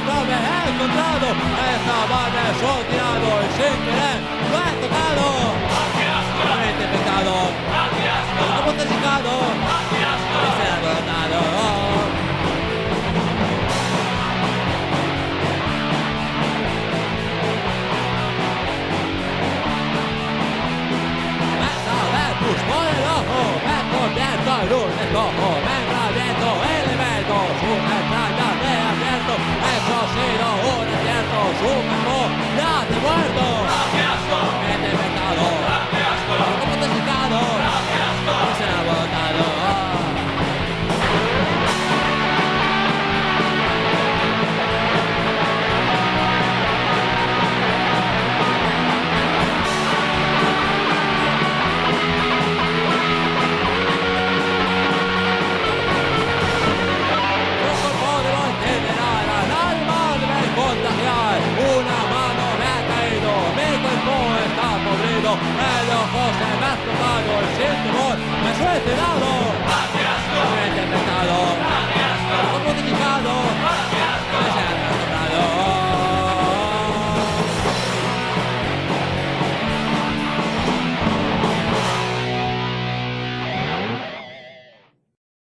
no me he encontrado, estaba desordenado y sin querer lo he tocado. Me he pecado, como te he secado, me he abandonado. Me sale pus por el ojo, me convierto en un escojo, me enrabiento, elemento, su entraña me abierto, eso ha sido un acierto, su mejor ya te he muerto. Me he pecado, como te he secado, me he abandonado. Una mano me ha caído, mi cuerpo está podrido, el ojo se me ha explotado y sin temor me he suicidado.